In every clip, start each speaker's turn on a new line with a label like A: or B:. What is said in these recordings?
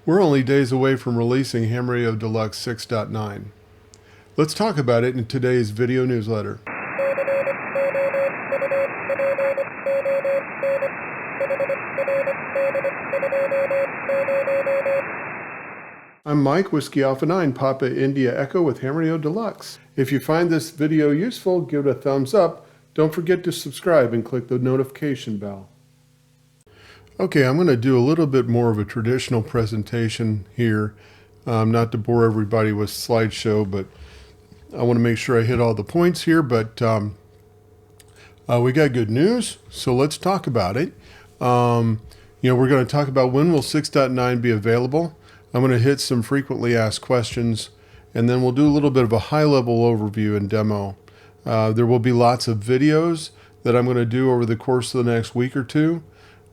A: We're only days away from releasing Ham Deluxe 6.9. Let's talk about it in today's video newsletter. I'm Mike, Whiskey Alpha 9, Papa India Echo with Ham Deluxe. If you find this video useful, give it a thumbs up. Don't forget to subscribe and click the notification bell. Okay, I'm going to do a little bit more of a traditional presentation here. Not to bore everybody with slideshow, but I want to make sure I hit all the points here. But we got good news, so let's talk about it. We're going to talk about when will 6.9 be available. I'm going to hit some frequently asked questions, and then we'll do a little bit of a high-level overview and demo. There will be lots of videos that I'm going to do over the course of the next week or two,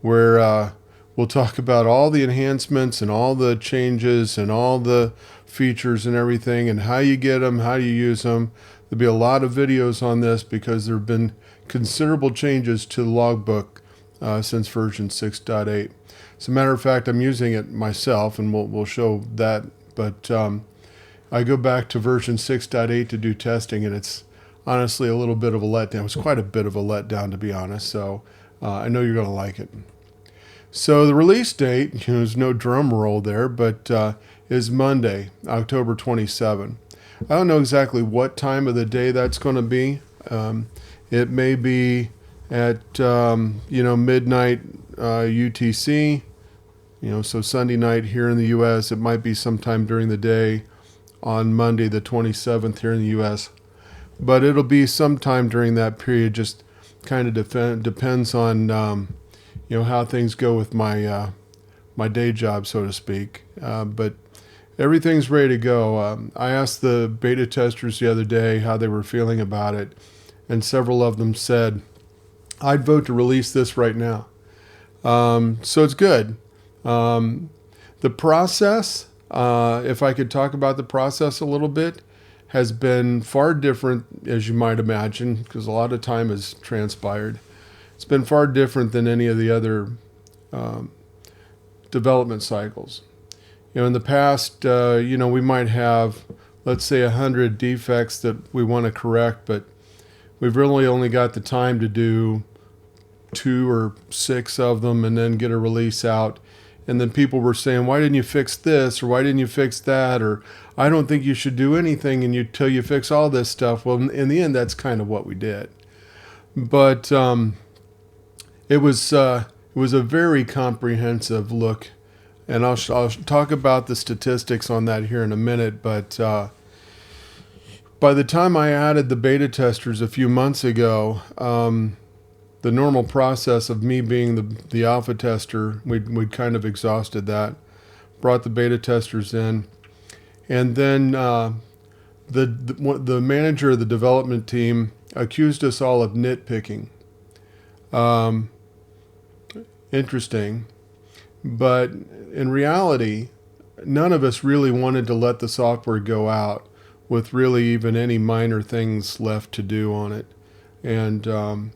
A: where we'll talk about all the enhancements and all the changes and all the features and everything and how you get them, how you use them. There'll be a lot of videos on this because there have been considerable changes to the logbook since version 6.8. As a matter of fact, I'm using it myself, and we'll show that. But I go back to version 6.8 to do testing, and it's honestly a little bit of a letdown. It's quite a bit of a letdown, to be honest. So I know you're going to like it. So the release date, there's no drum roll there, but is Monday, October 27. I don't know exactly what time of the day that's going to be. It may be at midnight UTC. So Sunday night here in the U.S. It might be sometime during the day on Monday the 27th here in the U.S. But it'll be sometime during that period. Just kind of depends on how things go with my my day job, so to speak. But everything's ready to go. I asked the beta testers the other day how they were feeling about it, and several of them said, "I'd vote to release this right now." So it's good. The process, if I could talk about the process a little bit, has been far different, as you might imagine, because a lot of time has transpired. It's been far different than any of the other development cycles. In the past, we might have, let's say, 100 defects that we want to correct, but we've really only got the time to do 2 or 6 of them and then get a release out. And then people were saying, why didn't you fix this? Or why didn't you fix that? Or I don't think you should do anything until you fix all this stuff. Well, in the end, that's kind of what we did. But it was a very comprehensive look. And I'll talk about the statistics on that here in a minute. But by the time I added the beta testers a few months ago, the normal process of me being the alpha tester, we'd kind of exhausted that, brought the beta testers in, and then the manager of the development team accused us all of nitpicking. Interesting, but in reality, none of us really wanted to let the software go out with really even any minor things left to do on it, and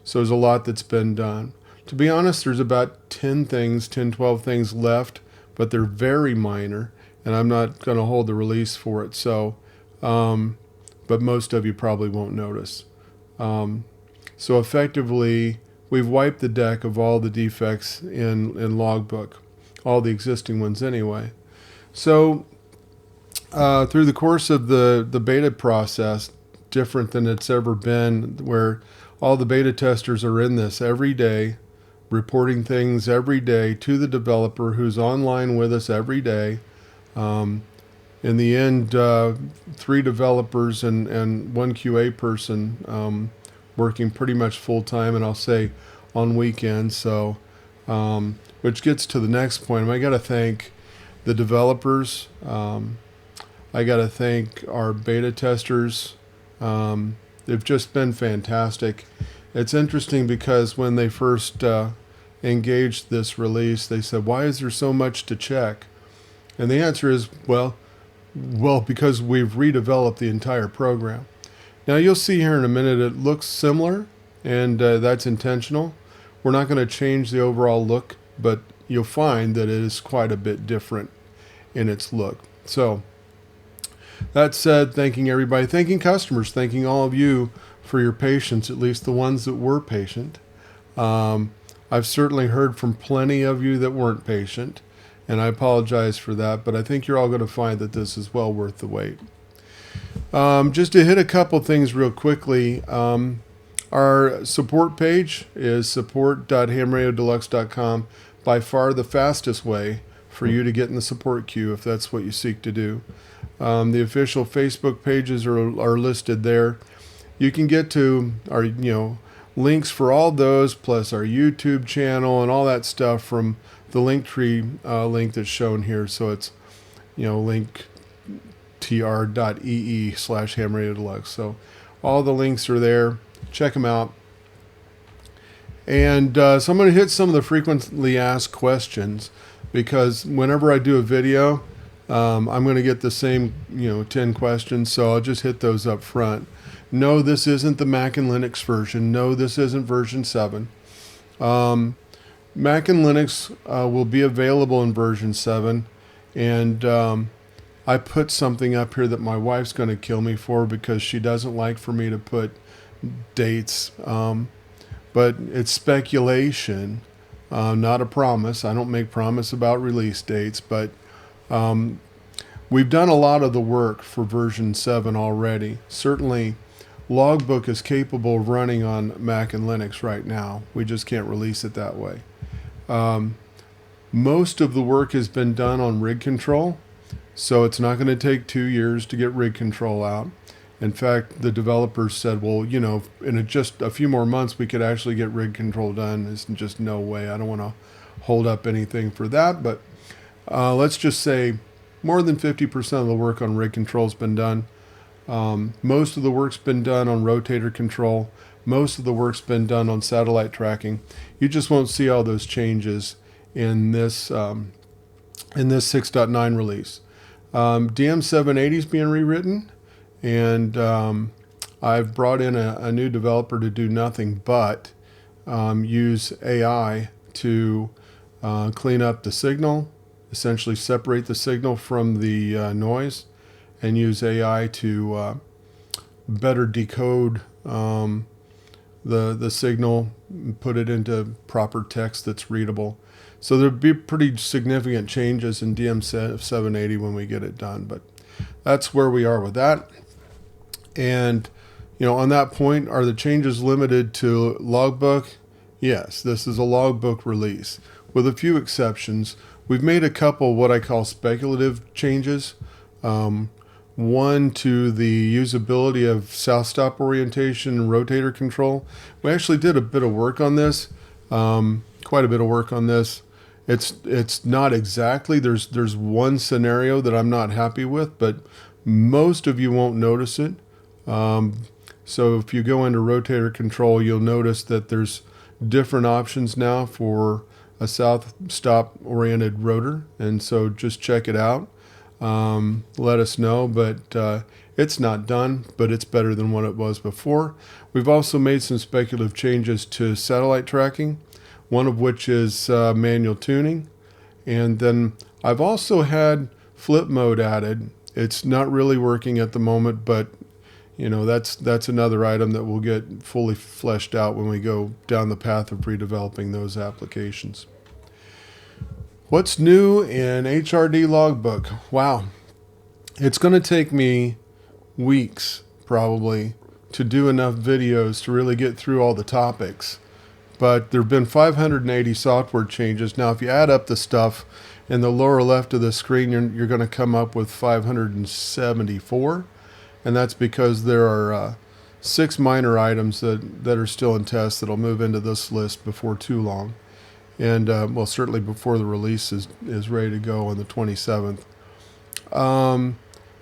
A: so there's a lot that's been done. To be honest, there's about 10, 12 things left, but they're very minor, and I'm not going to hold the release for it. So, but most of you probably won't notice. So effectively, we've wiped the deck of all the defects in Logbook, all the existing ones anyway. So through the course of the beta process, different than it's ever been, where all the beta testers are in this every day, reporting things every day to the developer who's online with us every day. In the end, 3 developers and 1 QA person working pretty much full time, and I'll say on weekends. So, which gets to the next point. I got to thank the developers. I got to thank our beta testers. They've just been fantastic. It's interesting because when they first engaged this release, they said, why is there so much to check? And the answer is, well, because we've redeveloped the entire program. Now you'll see here in a minute it looks similar, and that's intentional. We're not going to change the overall look, but you'll find that it is quite a bit different in its look. So that said, thanking everybody, thanking customers, thanking all of you for your patience, at least the ones that were patient. I've certainly heard from plenty of you that weren't patient, and I apologize for that, but I think you're all going to find that this is well worth the wait. Just to hit a couple things real quickly, our support page is support.hamradiodeluxe.com, by far the fastest way for you to get in the support queue if that's what you seek to do. The official Facebook pages are listed there. You can get to our links for all those, plus our YouTube channel and all that stuff from the Linktree link that's shown here. So it's linktr.ee/hamradiodeluxe. So all the links are there. Check them out. And so I'm going to hit some of the frequently asked questions, because whenever I do a video, I'm going to get the same 10 questions. So I'll just hit those up front. No, this isn't the Mac and Linux version. No, this isn't version 7. Mac and Linux will be available in version 7. And I put something up here that my wife's going to kill me for, because she doesn't like for me to put dates. But it's speculation, not a promise. I don't make promise about release dates, but we've done a lot of the work for version 7 already. Certainly, Logbook is capable of running on Mac and Linux right now. We just can't release it that way. Most of the work has been done on rig control, so it's not going to take 2 years to get rig control out. In fact, the developers said, well, in just a few more months, we could actually get rig control done. There's just no way. I don't want to hold up anything for that, but let's just say more than 50% of the work on rig control has been done. Most of the work's been done on rotator control. Most of the work's been done on satellite tracking. You just won't see all those changes in this 6.9 release. DM780 is being rewritten, and I've brought in a new developer to do nothing but use AI to clean up the signal, essentially separate the signal from the noise, and use AI to better decode the signal, and put it into proper text that's readable. So there'll be pretty significant changes in DM780 when we get it done, but that's where we are with that. And on that point, are the changes limited to Logbook? Yes, this is a Logbook release, with a few exceptions. We've made a couple what I call speculative changes. One to the usability of south stop orientation and rotator control. We actually did a bit of work on this, quite a bit of work on this. It's not exactly, there's one scenario that I'm not happy with, but most of you won't notice it. So if you go into rotator control, you'll notice that there's different options now for a south stop oriented rotor, and so just check it out. Let us know, but it's not done, but it's better than what it was before. We've also made some speculative changes to satellite tracking, one of which is manual tuning, and then I've also had flip mode added. It's not really working at the moment, but that's another item that will get fully fleshed out when we go down the path of redeveloping those applications. What's new in HRD Logbook? Wow. It's going to take me weeks, probably, to do enough videos to really get through all the topics. But there have been 580 software changes. Now, if you add up the stuff in the lower left of the screen, you're going to come up with 574. And that's because there are 6 minor items that are still in test that'll move into this list before too long. And, well, certainly before the release is ready to go on the 27th.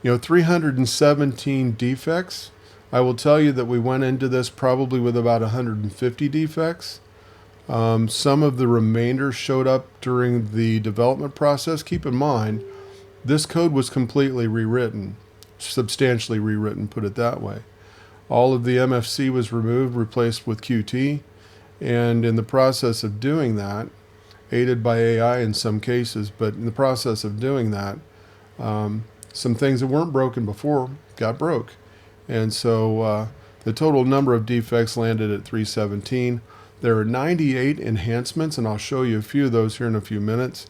A: 317 defects. I will tell you that we went into this probably with about 150 defects. Some of the remainder showed up during the development process. Keep in mind, this code was completely rewritten, substantially rewritten, put it that way. All of the MFC was removed, replaced with Qt. And in the process of doing that, aided by AI in some cases, but in the process of doing that, Some things that weren't broken before got broke. And so the total number of defects landed at 317. There are 98 enhancements, and I'll show you a few of those here in a few minutes.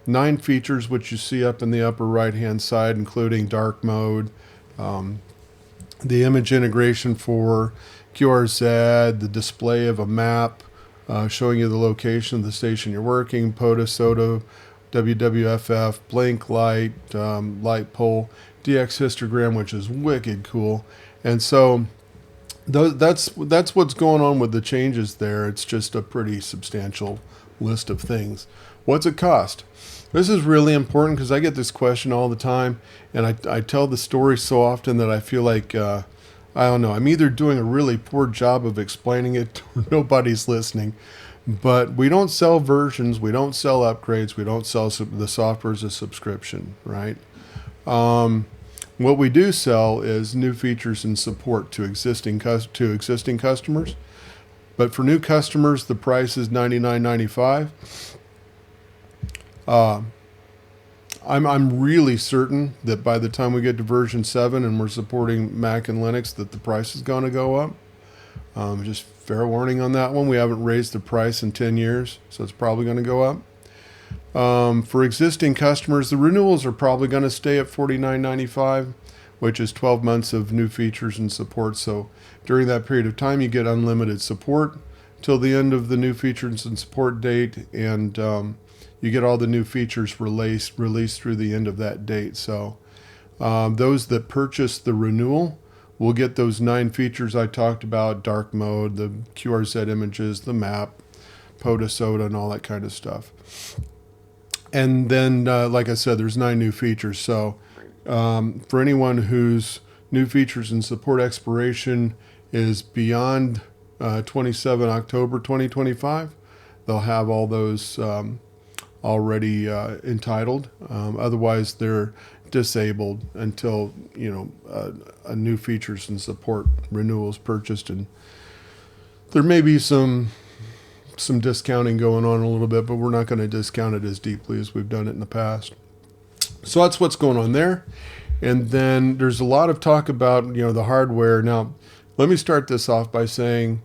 A: 9 features, which you see up in the upper right-hand side, including dark mode, the image integration for QRZ, the display of a map showing you the location of the station you're working, POTA, SOTA, WWFF, blink light, light pole, DX histogram, which is wicked cool. And so that's what's going on with the changes there. It's just a pretty substantial list of things. What's it cost? This is really important because I get this question all the time, and I tell the story so often that I feel like, I don't know, I'm either doing a really poor job of explaining it or nobody's listening. But we don't sell versions, we don't sell upgrades, we don't sell the software as a subscription, right? What we do sell is new features and support to existing customers. But for new customers, the price is $99.95. I'm really certain that by the time we get to version 7 and we're supporting Mac and Linux, that the price is going to go up. Just fair warning on that one. We haven't raised the price in 10 years, so it's probably going to go up. For existing customers, the renewals are probably going to stay at $49.95, which is 12 months of new features and support. So during that period of time, you get unlimited support till the end of the new features and support date, and you get all the new features released through the end of that date. So those that purchase the renewal will get those 9 features I talked about: dark mode, the QRZ images, the map, POTA, SOTA, and all that kind of stuff. And then, like I said, there's 9 new features. So for anyone whose new features and support expiration is beyond 27 October 2025, they'll have all those already entitled. Otherwise, they're disabled until a new features and support renewal is purchased. And there may be some discounting going on a little bit, but we're not going to discount it as deeply as we've done it in the past. So that's what's going on there. And then there's a lot of talk about the hardware. Now, let me start this off by saying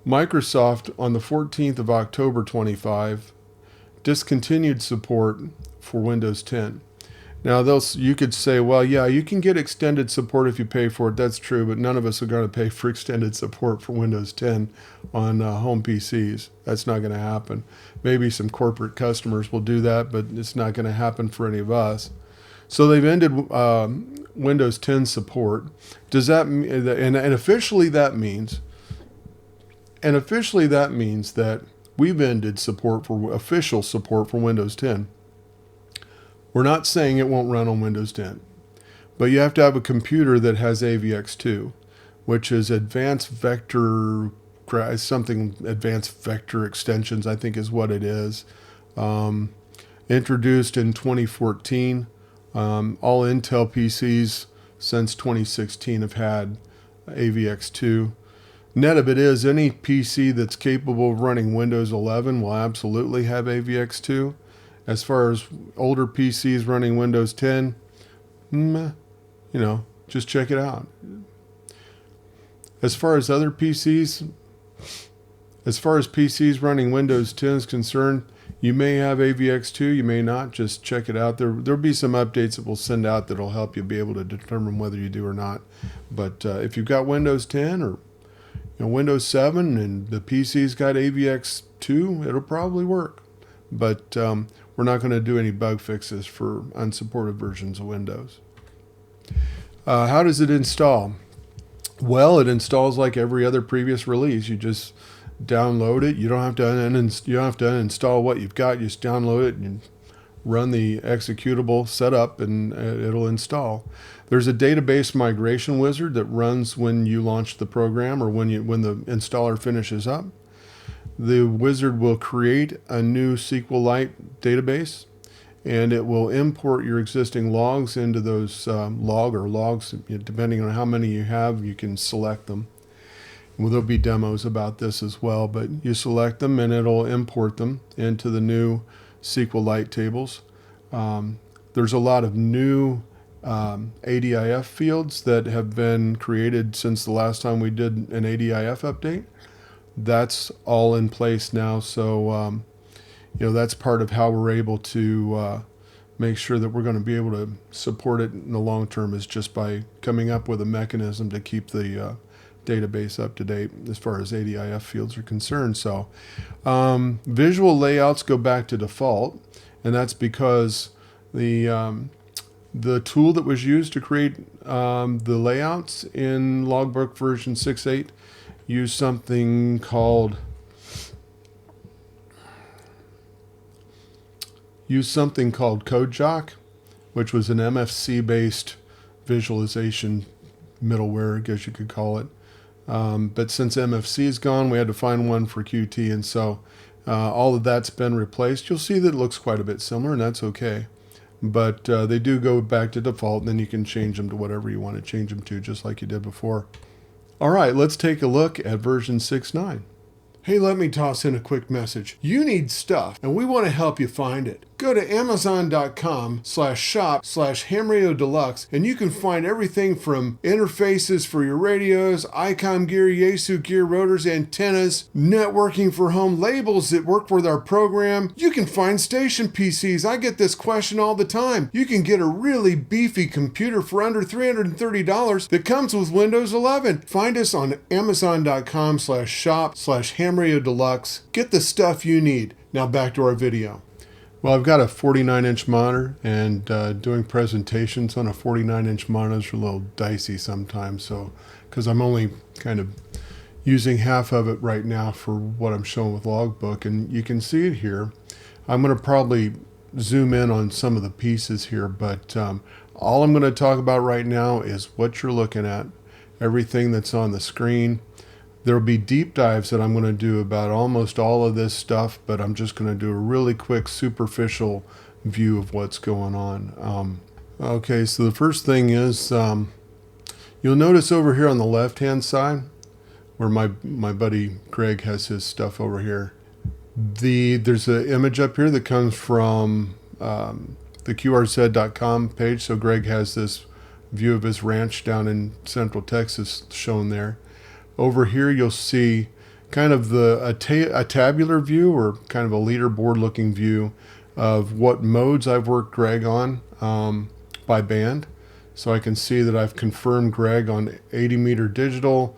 A: Microsoft on the 14th of October 25 discontinued support for Windows 10. Now, you could say, well, yeah, you can get extended support if you pay for it. That's true, but none of us are going to pay for extended support for Windows 10 on home PCs. That's not going to happen. Maybe some corporate customers will do that, but it's not going to happen for any of us. So they've ended Windows 10 support. Does that mean, and officially that means that we've ended official support for Windows 10. We're not saying it won't run on Windows 10, but you have to have a computer that has AVX2, which is advanced vector extensions, I think is what it is. Introduced in 2014. All Intel PCs since 2016 have had AVX2. Net of it is, any PC that's capable of running Windows 11 will absolutely have AVX2. As far as older PCs running Windows 10, just check it out. As far as PCs running Windows 10 is concerned, you may have AVX2, you may not. Just check it out. There'll be some updates that we'll send out that'll help you be able to determine whether you do or not. But if you've got Windows 10 or Windows 7 and the PC's got AVX2, it'll probably work. But we're not going to do any bug fixes for unsupported versions of Windows. How does it install? Well, it installs like every other previous release. You just download it. You don't have to uninstall what you've got. You just download it and run the executable setup, and it'll install. There's a database migration wizard that runs when you launch the program or when the installer finishes up. The wizard will create a new SQLite database, and it will import your existing logs into those logs. Depending on how many you have, you can select them. Well, there'll be demos about this as well, but you select them and it'll import them into the new SQLite tables. there's a lot of new ADIF fields that have been created since the last time we did an ADIF update. That's all in place now, so that's part of how we're able to make sure that we're going to be able to support it in the long term, is just by coming up with a mechanism to keep the database up to date as far as ADIF fields are concerned. So visual layouts go back to default, and that's because the tool that was used to create the layouts in Logbook version 6.8 used something called CodeJock, which was an MFC-based visualization middleware, I guess you could call it. But since MFC is gone, we had to find one for Qt, and so all of that's been replaced. You'll see that it looks quite a bit similar, and that's okay. But they do go back to default, and then you can change them to whatever you want to change them to, just like you did before. All right, let's take a look at version 6.9. Hey, let me toss in a quick message. You need stuff, and we want to help you find it. Go to amazon.com/shop/Hamrio Deluxe, and you can find everything from interfaces for your radios, ICOM gear, Yaesu gear, rotors, antennas, networking for home, labels that work with our program. You can find station PCs. I get this question all the time. You can get a really beefy computer for under $330 that comes with Windows 11. Find us on amazon.com/shop/Hamrio Deluxe. Get the stuff you need. Now back to our video. Well, I've got a 49-inch monitor, and doing presentations on a 49-inch monitor is a little dicey sometimes, so because I'm only kind of using half of it right now for what I'm showing with Logbook, and you can see it here. I'm going to probably zoom in on some of the pieces here, but all I'm going to talk about right now is what you're looking at, everything that's on the screen. There'll be deep dives that I'm going to do about almost all of this stuff, but I'm just going to do a really quick superficial view of what's going on. Okay, so the first thing is you'll notice over here on the left-hand side where my buddy Greg has his stuff over here. There's an image up here that comes from the QRZ.com page. So Greg has this view of his ranch down in Central Texas shown there. Over here you'll see kind of a tabular view, or kind of a leaderboard looking view of what modes I've worked Greg on by band. So I can see that I've confirmed Greg on 80 meter digital,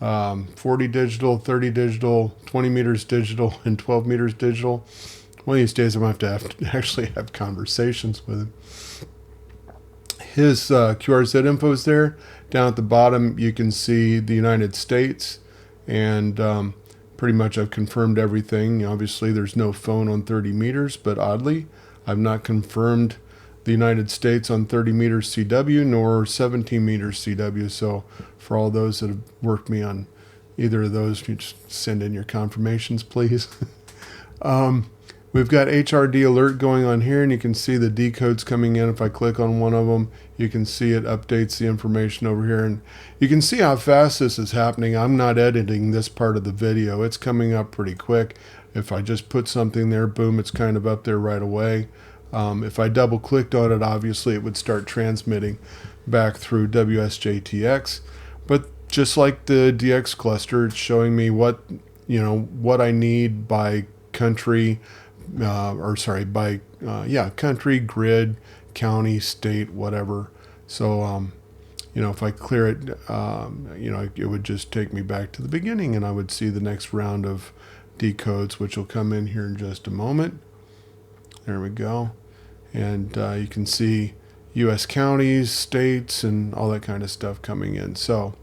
A: 40 digital, 30 digital, 20 meters digital, and 12 meters digital. One of these days I'm going to have to actually have conversations with him. His QRZ info is there. Down at the bottom you can see the United States, and pretty much I've confirmed everything. Obviously there's no phone on 30 meters, but oddly I've not confirmed the United States on 30 meters CW nor 17 meters CW. So for all those that have worked me on either of those, you just send in your confirmations, please. We've got HRD alert going on here, and you can see the decodes coming in. If I click on one of them, you can see it updates the information over here, and you can see how fast this is happening. I'm not editing this part of the video. It's coming up pretty quick. If I just put something there, boom, it's kind of up there right away. If I double clicked on it, obviously it would start transmitting back through WSJTX. But just like the DX cluster, it's showing me what I need by country, country, grid, county, state, whatever. So, if I clear it, it would just take me back to the beginning, and I would see the next round of decodes, which will come in here in just a moment. There we go. And you can see U.S. counties, states, and all that kind of stuff coming in. So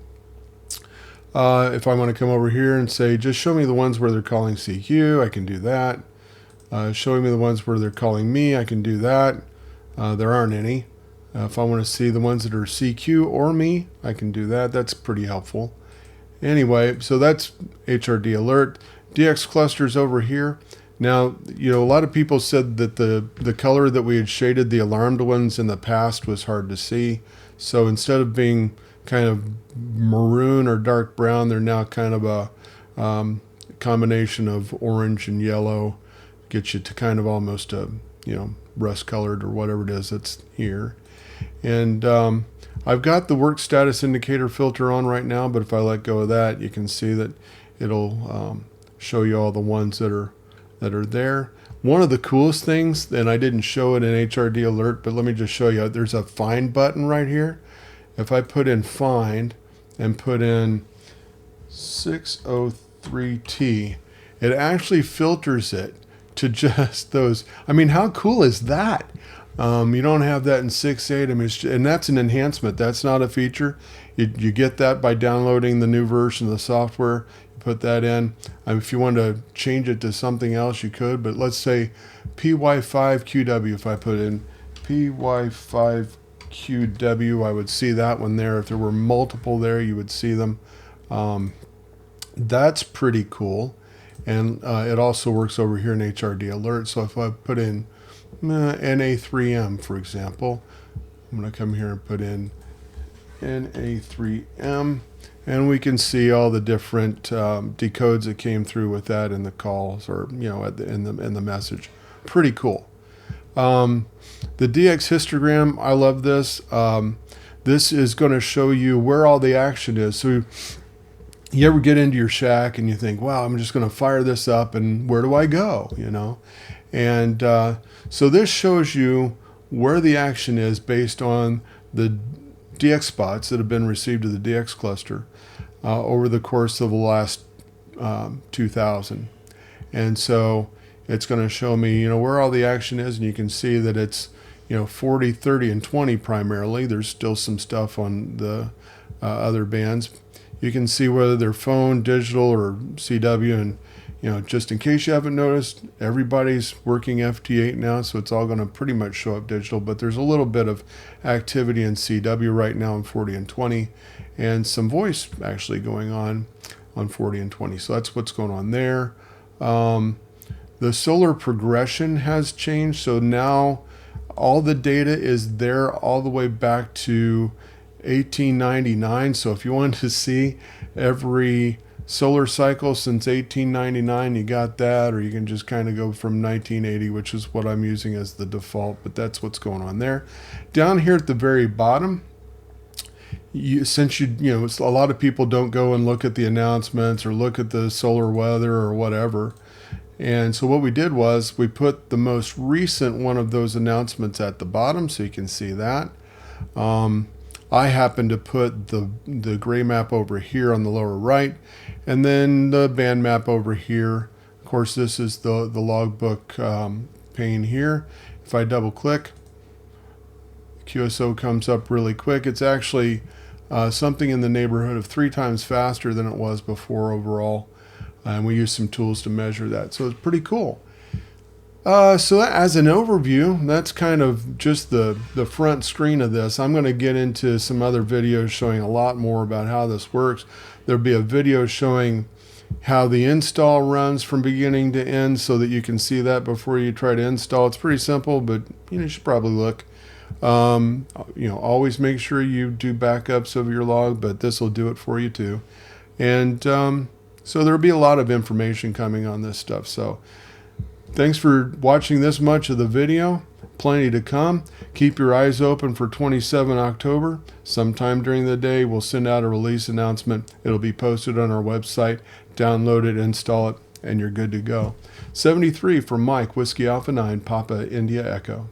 A: if I want to come over here and say, just show me the ones where they're calling CQ, I can do that. Showing me the ones where they're calling me, I can do that. There aren't any. If I want to see the ones that are CQ or me, I can do that. That's pretty helpful. Anyway, so that's HRD alert. DX clusters over here. Now, a lot of people said that the color that we had shaded the alarmed ones in the past was hard to see. So instead of being kind of maroon or dark brown, they're now kind of a combination of orange and yellow. Get you to kind of almost a rust colored or whatever it is that's here. And I've got the work status indicator filter on right now, but if I let go of that, you can see that it'll show you all the ones that are there. One of the coolest things, and I didn't show it in HRD Alert, but let me just show you, there's a find button right here. If I put in find and put in 603T, it actually filters it to just those. I mean, how cool is that? You don't have that in 6.8. I mean, and that's an enhancement. That's not a feature. You get that by downloading the new version of the software. You put that in. If you want to change it to something else, you could. But let's say PY5QW. If I put in PY5QW, I would see that one there. If there were multiple there, you would see them. That's pretty cool. And it also works over here in HRD Alert. So if I put in NA3M, for example, I'm going to come here and put in NA3M, and we can see all the different decodes that came through with that in the calls, or in the message. Pretty cool. The DX histogram, I love this. This is going to show you where all the action is. So you ever get into your shack and you think, wow, I'm just going to fire this up, and where do I go? And so this shows you where the action is based on the DX spots that have been received to the DX cluster over the course of the last 2000. And so it's going to show me, where all the action is, and you can see that it's, 40, 30, and 20 primarily. There's still some stuff on the other bands. You can see whether they're phone, digital, or CW, and just in case you haven't noticed, everybody's working FT8 now, so it's all going to pretty much show up digital, but there's a little bit of activity in CW right now in 40 and 20, and some voice actually going on 40 and 20. So that's what's going on there. The solar progression has changed, so now all the data is there all the way back to 1899. So if you wanted to see every solar cycle since 1899, you got that, or you can just kind of go from 1980, which is what I'm using as the default, but that's what's going on there. Down here at the very bottom, since a lot of people don't go and look at the announcements or look at the solar weather or whatever, and so what we did was we put the most recent one of those announcements at the bottom, so you can see that. I happen to put the gray map over here on the lower right, and then the band map over here. Of course, this is the logbook pane here. If I double click, QSO comes up really quick. It's actually something in the neighborhood of 3 times faster than it was before overall, and we use some tools to measure that. So it's pretty cool. So as an overview, that's kind of just the front screen of this. I'm going to get into some other videos showing a lot more about how this works. There'll be a video showing how the install runs from beginning to end so that you can see that before you try to install. It's pretty simple, but you should probably look. Always make sure you do backups of your log, but this will do it for you too. And so there'll be a lot of information coming on this stuff. So thanks for watching this much of the video. Plenty to come. Keep your eyes open for 27 October. Sometime during the day, we'll send out a release announcement. It'll be posted on our website. Download it, install it, and you're good to go. 73 from Mike, Whiskey Alpha 9, Papa India Echo.